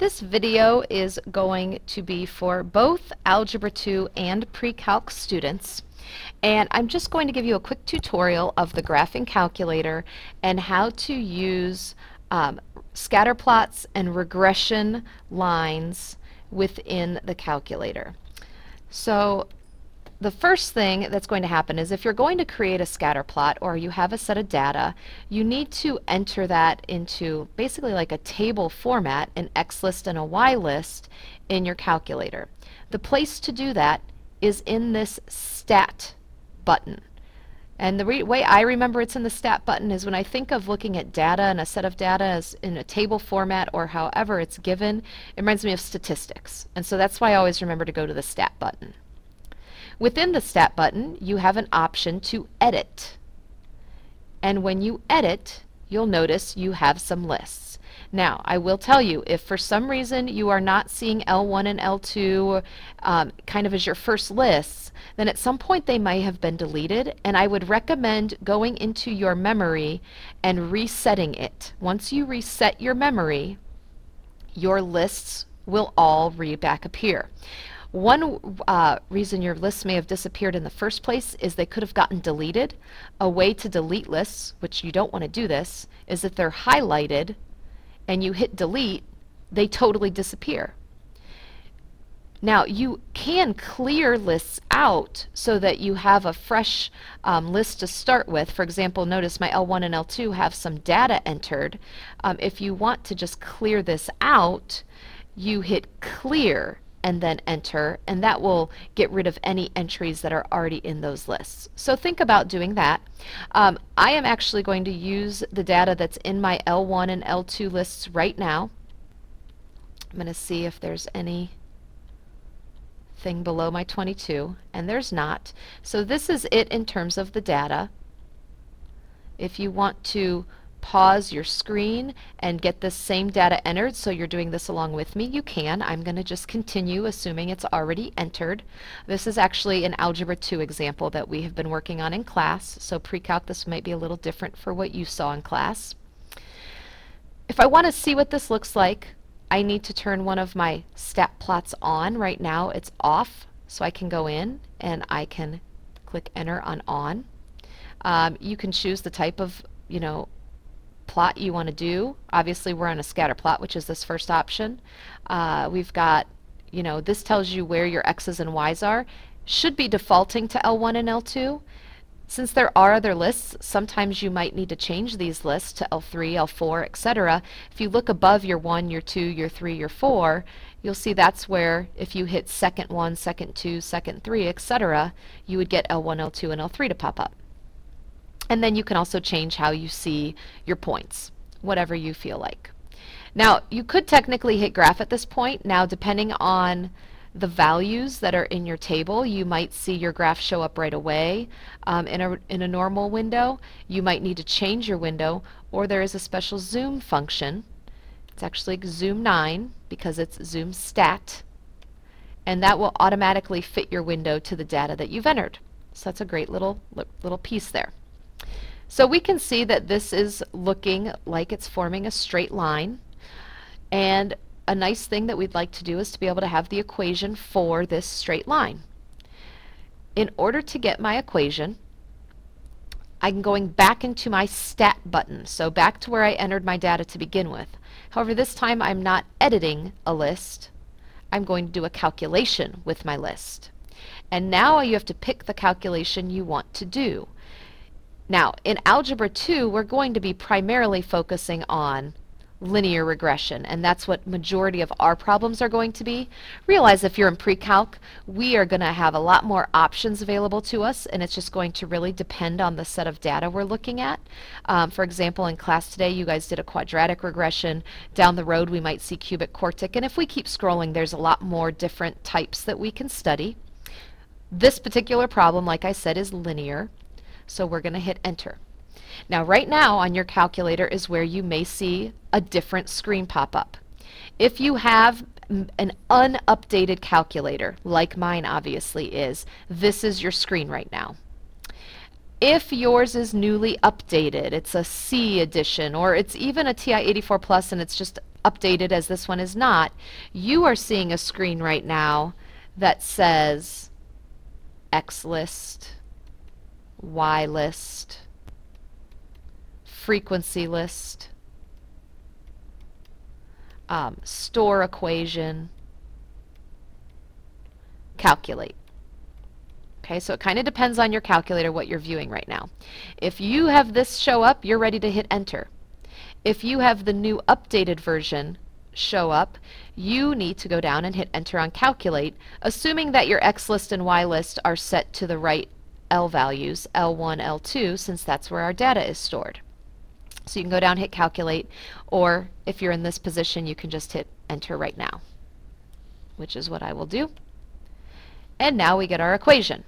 This video is going to be for both Algebra 2 and Pre-Calc students, and I'm just going to give you a quick tutorial of the graphing calculator and how to use scatter plots and regression lines within the calculator. So the first thing that's going to happen is if you're going to create a scatter plot or you have a set of data, you need to enter that into basically like a table format, an X list and a Y list in your calculator. The place to do that is in this Stat button. And the way I remember it's in the Stat button is when I think of looking at data and a set of data as in a table format or however it's given, it reminds me of statistics. And so that's why I always remember to go to the Stat button. Within the Stat button, you have an option to edit. And when you edit, you'll notice you have some lists. Now, I will tell you, if for some reason you are not seeing L1 and L2 kind of as your first lists, then at some point they may have been deleted, and I would recommend going into your memory and resetting it. Once you reset your memory, your lists will all back appear. One reason your lists may have disappeared in the first place is they could have gotten deleted. A way to delete lists, which you don't want to do this, is if they're highlighted and you hit delete, they totally disappear. Now you can clear lists out so that you have a fresh list to start with. For example, notice my L1 and L2 have some data entered. If you want to just clear this out, you hit clear and then enter, and that will get rid of any entries that are already in those lists. So think about doing that. I am actually going to use the data that's in my L1 and L2 lists right now. I'm going to see if there's anything below my 22, and there's not. So this is it in terms of the data. If you want to pause your screen and get this same data entered, so you're doing this along with me, you can. I'm going to just continue assuming it's already entered. This is actually an Algebra 2 example that we have been working on in class, so pre-calc this might be a little different for what you saw in class. If I want to see what this looks like, I need to turn one of my stat plots on. Right now it's off, so I can go in and I can click enter on. You can choose the type of plot you want to do. Obviously we're on a scatter plot, which is this first option. We've got, this tells you where your X's and Y's are. Should be defaulting to L1 and L2. Since there are other lists, sometimes you might need to change these lists to L3, L4, etc. If you look above your 1, your 2, your 3, your 4, you'll see that's where if you hit second 1, second 2, second 3, etc., you would get L1, L2, and L3 to pop up. And then you can also change how you see your points, whatever you feel like. Now, you could technically hit graph at this point. Now, depending on the values that are in your table, you might see your graph show up right away in a normal window. You might need to change your window, or there is a special zoom function. It's actually zoom 9 because it's zoom stat, and that will automatically fit your window to the data that you've entered. So that's a great little piece there. So we can see that this is looking like it's forming a straight line, and a nice thing that we'd like to do is to be able to have the equation for this straight line. In order to get my equation, I'm going back into my stat button, so back to where I entered my data to begin with. However, this time I'm not editing a list, I'm going to do a calculation with my list. And now you have to pick the calculation you want to do. Now, in Algebra 2, we're going to be primarily focusing on linear regression, and that's what majority of our problems are going to be. Realize if you're in pre-calc, we are going to have a lot more options available to us, and it's just going to really depend on the set of data we're looking at. For example, in class today, you guys did a quadratic regression. Down the road, we might see cubic quartic, and if we keep scrolling, there's a lot more different types that we can study. This particular problem, like I said, is linear. So we're going to hit enter. Now right now on your calculator is where you may see a different screen pop up. If you have an unupdated calculator, like mine obviously is, this is your screen right now. If yours is newly updated, it's a C edition, or it's even a TI-84 Plus and it's just updated as this one is not, you are seeing a screen right now that says X list, Y list, frequency list, store equation, calculate. Okay, so it kind of depends on your calculator what you're viewing right now. If you have this show up, you're ready to hit enter. If you have the new updated version show up, you need to go down and hit enter on calculate, assuming that your X list and Y list are set to the right L values, L1, L2, since that's where our data is stored. So you can go down, hit calculate, or if you're in this position, you can just hit enter right now, which is what I will do. And now we get our equation.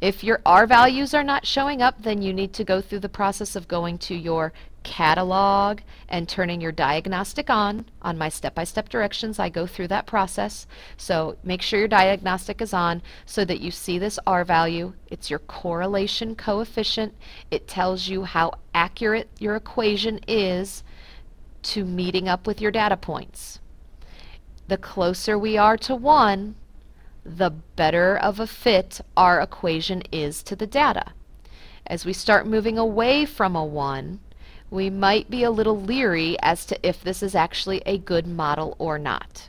If your R values are not showing up, then you need to go through the process of going to your catalog and turning your diagnostic on. On my step-by-step directions, I go through that process. So make sure your diagnostic is on so that you see this R value. It's your correlation coefficient. It tells you how accurate your equation is to meeting up with your data points. The closer we are to 1, the better of a fit our equation is to the data. As we start moving away from a 1, we might be a little leery as to if this is actually a good model or not.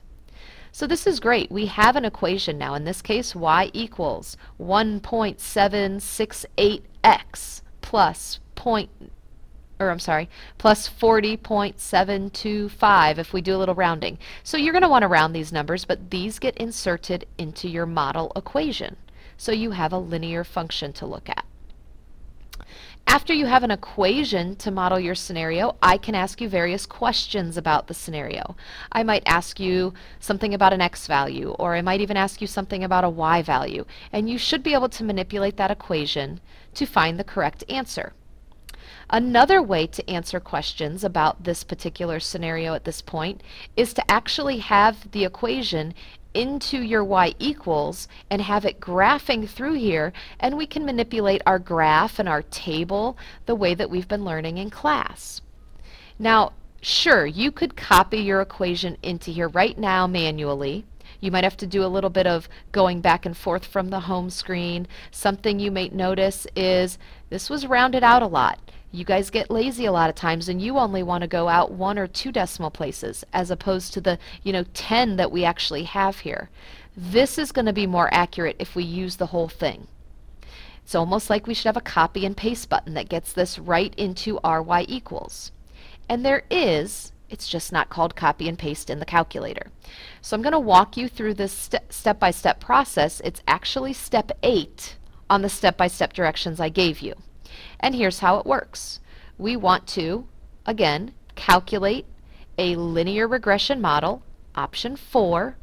So this is great. We have an equation now. In this case, y equals 1.768x plus plus 40.725 if we do a little rounding. So you're going to want to round these numbers, but these get inserted into your model equation. So you have a linear function to look at. After you have an equation to model your scenario, I can ask you various questions about the scenario. I might ask you something about an x value, or I might even ask you something about a y value, and you should be able to manipulate that equation to find the correct answer. Another way to answer questions about this particular scenario at this point is to actually have the equation into your y equals and have it graphing through here, and we can manipulate our graph and our table the way that we've been learning in class. Now, sure, you could copy your equation into here right now manually. You might have to do a little bit of going back and forth from the home screen. Something you may notice is this was rounded out a lot. You guys get lazy a lot of times and you only want to go out 1 or 2 decimal places as opposed to the 10 that we actually have here. This is going to be more accurate if we use the whole thing. It's almost like we should have a copy and paste button that gets this right into our y equals. And there is, it's just not called copy and paste in the calculator. So I'm going to walk you through this step-by-step process. It's actually step 8 on the step-by-step directions I gave you. And here's how it works. We want to, again, calculate a linear regression model, option 4.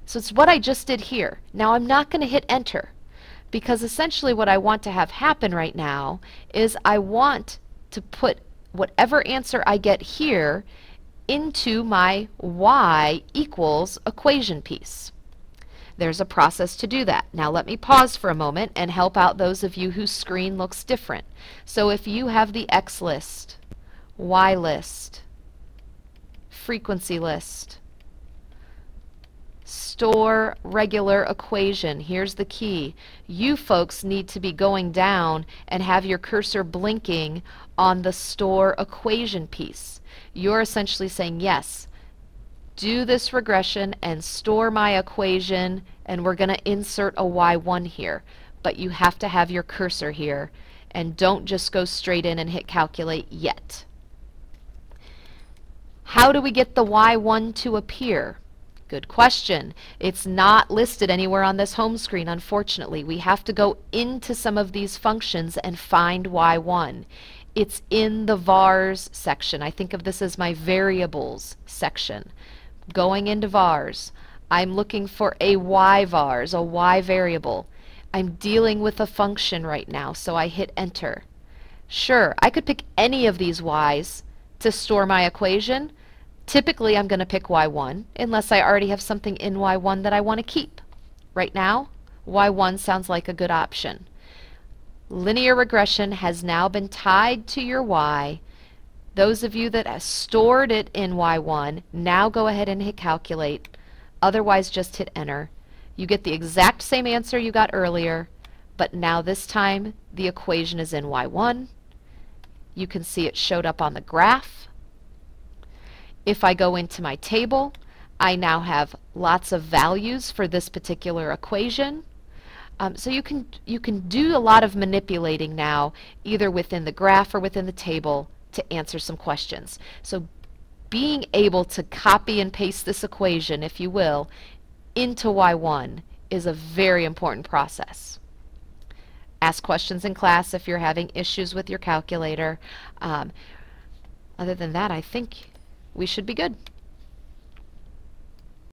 So it's what I just did here. Now I'm not going to hit enter because essentially what I want to have happen right now is I want to put whatever answer I get here into my y equals equation piece. There's a process to do that. Now let me pause for a moment and help out those of you whose screen looks different. So if you have the X list, Y list, frequency list, store regular equation, here's the key. You folks need to be going down and have your cursor blinking on the store equation piece. You're essentially saying, yes, do this regression and store my equation, and we're going to insert a y1 here. But you have to have your cursor here, and don't just go straight in and hit calculate yet. How do we get the y1 to appear? Good question. It's not listed anywhere on this home screen, unfortunately. We have to go into some of these functions and find y1. It's in the vars section. I think of this as my variables section. Going into vars, I'm looking for a y vars, a y variable. I'm dealing with a function right now, so I hit enter. Sure, I could pick any of these y's to store my equation. Typically, I'm going to pick y1, unless I already have something in y1 that I want to keep. Right now, y1 sounds like a good option. Linear regression has now been tied to your y. Those of you that have stored it in Y1, now go ahead and hit calculate. Otherwise, just hit enter. You get the exact same answer you got earlier, but now this time the equation is in Y1. You can see it showed up on the graph. If I go into my table, I now have lots of values for this particular equation. So you can do a lot of manipulating now, either within the graph or within the table, to answer some questions. So being able to copy and paste this equation, if you will, into Y1 is a very important process. Ask questions in class if you're having issues with your calculator. Other than that, I think we should be good.